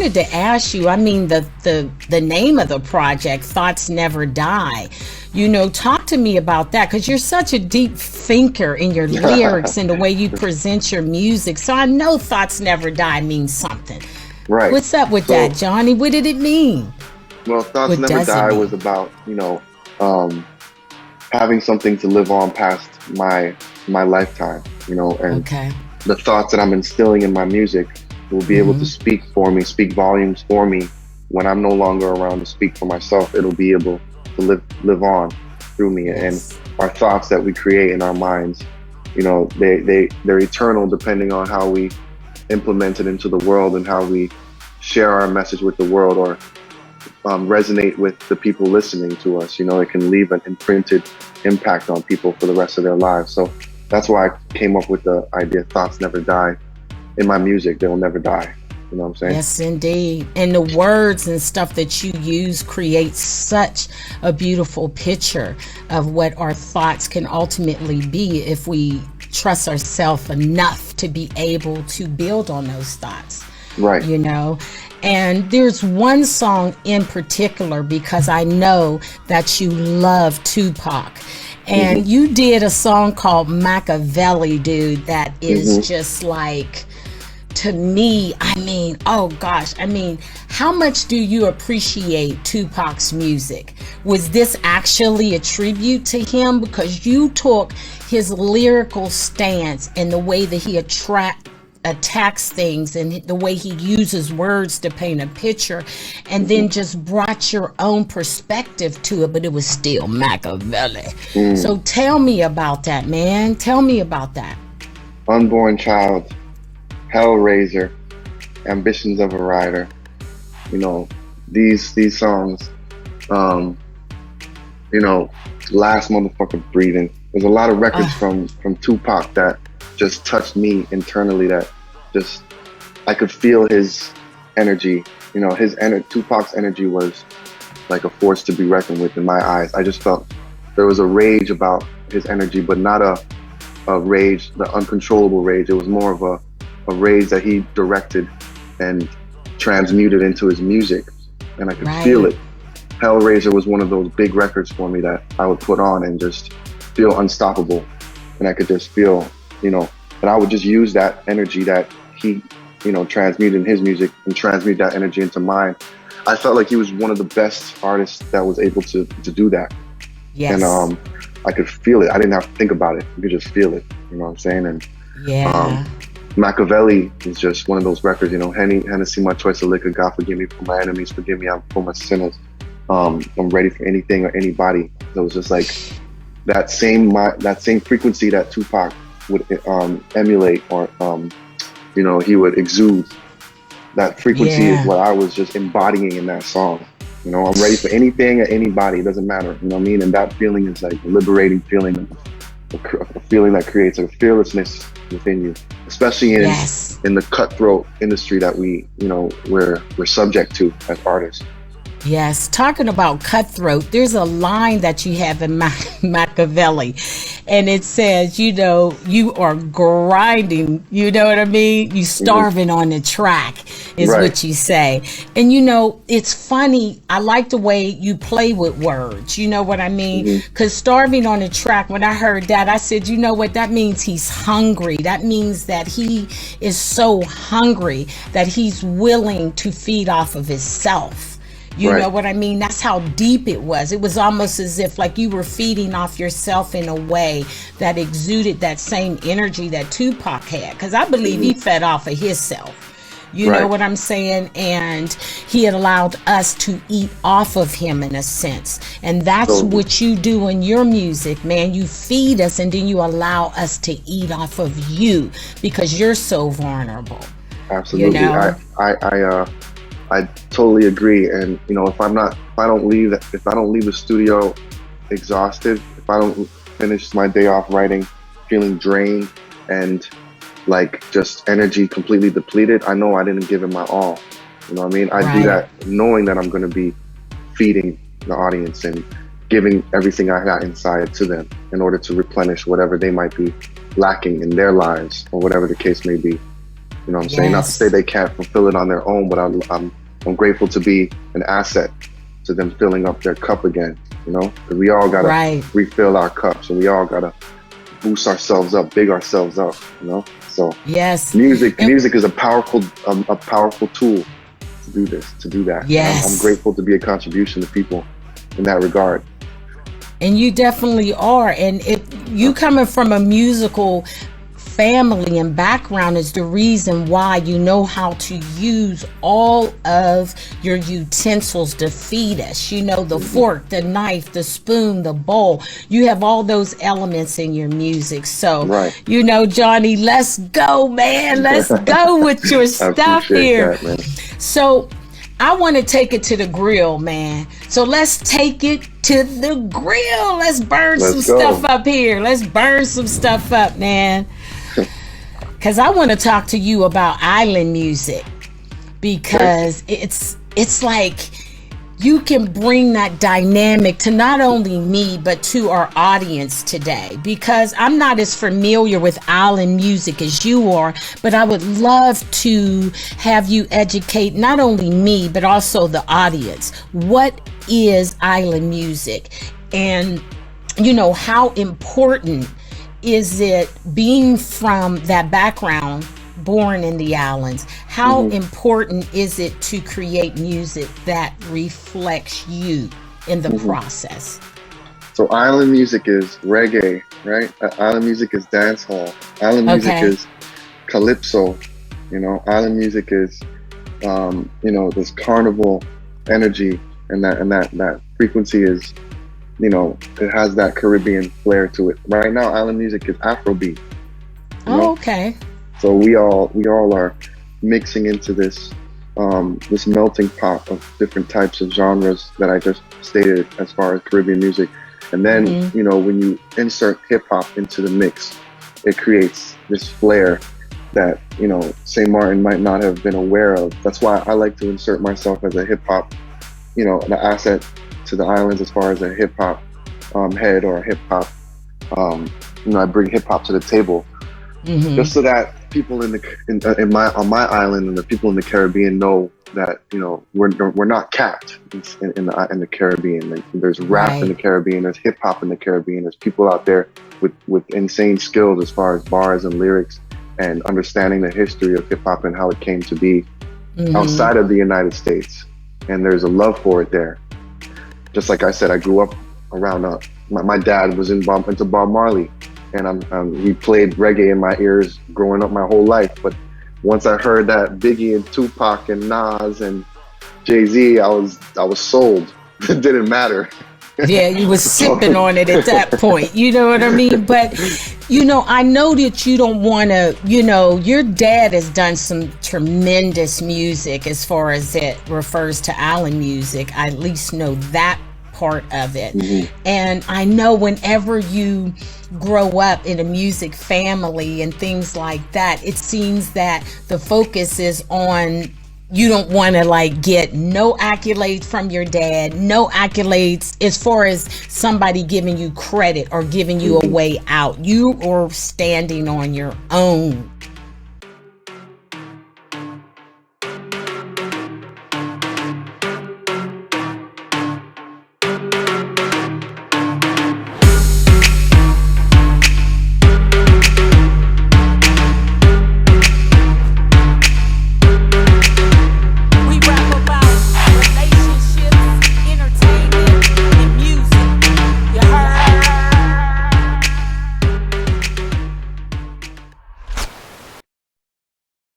wanted to ask you, I mean, the name of the project, Thoughts Never Die. You know, talk to me about that, because you're such a deep thinker in your lyrics and the way you present your music. So I know Thoughts Never Die means something. Right. What's up with that, Johnny? What did it mean? Well, Thoughts Never Die was about, you know, having something to live on past my lifetime, you know, and the thoughts that I'm instilling in my music will be able to speak for me, speak volumes for me when I'm no longer around to speak for myself. It'll be able to live on through me. And our thoughts that we create in our minds, you know, they're eternal, depending on how we implement it into the world and how we share our message with the world, or resonate with the people listening to us. You know, it can leave an imprinted impact on people for the rest of their lives. So that's why I came up with the idea, Thoughts Never Die. In my music, they'll never die. You know what I'm saying? Yes, indeed. And the words and stuff that you use create such a beautiful picture of what our thoughts can ultimately be if we trust ourselves enough to be able to build on those thoughts. Right. You know? And there's one song in particular, because I know that you love Tupac. And you did a song called Machiavelli, dude, that is just like, to me, I mean, oh gosh, I mean, how much do you appreciate Tupac's music? Was this actually a tribute to him? Because you took his lyrical stance and the way that he attacks things and the way he uses words to paint a picture, and then just brought your own perspective to it, but it was still Machiavelli. So tell me about that, man. Tell me about that. Unborn Child, Hellraiser, Ambitions of a Rider, you know, these songs, you know, Last Motherfucker Breathing. There's a lot of records from Tupac that just touched me internally, that just, I could feel his energy. You know, Tupac's energy was like a force to be reckoned with in my eyes. I just felt there was a rage about his energy, but not a rage, the uncontrollable rage. It was more of a rage that he directed and transmuted into his music, and I could feel it. Hellraiser was one of those big records for me that I would put on and just feel unstoppable, and I could just feel, you know, and I would just use that energy that he, you know, transmuted in his music and transmute that energy into mine. I felt like he was one of the best artists that was able to do that. Yes. And I could feel it. I didn't have to think about it. You could just feel it. You know what I'm saying? And Machiavelli is just one of those records, you know, Hennessy, my choice of liquor, God forgive me for my enemies, forgive me for my sinners. I'm ready for anything or anybody. So it was just like that same frequency that Tupac would emulate, or you know, he would exude. That frequency is what I was just embodying in that song. You know, I'm ready for anything or anybody. It doesn't matter. You know what I mean? And that feeling is like a liberating feeling, a feeling that creates a fearlessness within you, especially in the cutthroat industry that we're subject to as artists. Yes, talking about cutthroat, there's a line that you have in Machiavelli, and it says, you know, you are grinding, you know what I mean? You starving on the track is what you say. And you know, it's funny, I like the way you play with words, you know what I mean? Because starving on the track, when I heard that, I said, you know what, that means he's hungry. That means that he is so hungry that he's willing to feed off of himself. You know what I mean? That's how deep it was. It was almost as if like you were feeding off yourself in a way that exuded that same energy that Tupac had. Because I believe he fed off of himself. You know what I'm saying? And he had allowed us to eat off of him in a sense. And that's what you do in your music, man. You feed us and then you allow us to eat off of you because you're so vulnerable. Absolutely. You know? I totally agree, and you know, if I don't leave the studio exhausted, if I don't finish my day off writing feeling drained and like just energy completely depleted, I know I didn't give it my all. You know what I mean? I do that knowing that I'm going to be feeding the audience and giving everything I got inside to them in order to replenish whatever they might be lacking in their lives or whatever the case may be. You know what I'm saying? Not to say they can't fulfill it on their own, but I'm grateful to be an asset to them filling up their cup again. You know, because we all gotta refill our cups, and we all gotta boost ourselves up, big ourselves up. You know, so music is a powerful tool to do this, to do that. Yes, I'm grateful to be a contribution to people in that regard. And you definitely are. And if you coming from a musical family and background is the reason why you know how to use all of your utensils to feed us. You know, the fork, the knife, the spoon, the bowl. You have all those elements in your music. So, you know, Johnny, let's go, man. Let's go with your stuff here. That, so I want to take it to the grill, man. So let's take it to the grill. Let's burn some stuff up here. Let's burn some stuff up, man. Because I want to talk to you about island music, because it's like you can bring that dynamic to not only me, but to our audience today, because I'm not as familiar with island music as you are, but I would love to have you educate not only me, but also the audience. What is island music? And, you know, how important is it, being from that background, born in the islands, how important is it to create music that reflects you in the process? So island music is reggae, right? Island music is dancehall. Island music is calypso. You know, island music is, you know, this carnival energy, and that frequency is, you know, it has that Caribbean flair to it. Right now, island music is Afrobeat. Okay. So we all are mixing into this this melting pot of different types of genres that I just stated as far as Caribbean music. And then, you know, when you insert hip hop into the mix, it creates this flair that, you know, St. Martin might not have been aware of. That's why I like to insert myself as a hip hop, you know, the asset to the islands as far as a hip hop head or a hip hop, you know, I bring hip hop to the table, just so that people on my island and the people in the Caribbean know that, you know, we're not capped in the Caribbean. Like, there's rap in the Caribbean, there's hip hop in the Caribbean, there's people out there with insane skills as far as bars and lyrics and understanding the history of hip hop and how it came to be outside of the United States. And there's a love for it there. Just like I said, I grew up around, my dad was into Bob Marley, and he played reggae in my ears growing up my whole life. But once I heard that Biggie and Tupac and Nas and Jay-Z, I was sold. It didn't matter. Yeah, you was sipping on it at that point. You know what I mean? But, you know, I know that you don't want to, you know, your dad has done some tremendous music as far as it refers to island music. I at least know that part of it. And I know whenever you grow up in a music family and things like that, it seems that the focus is on, you don't want to like get no accolades from your dad, no accolades as far as somebody giving you credit or giving you a way out. You are standing on your own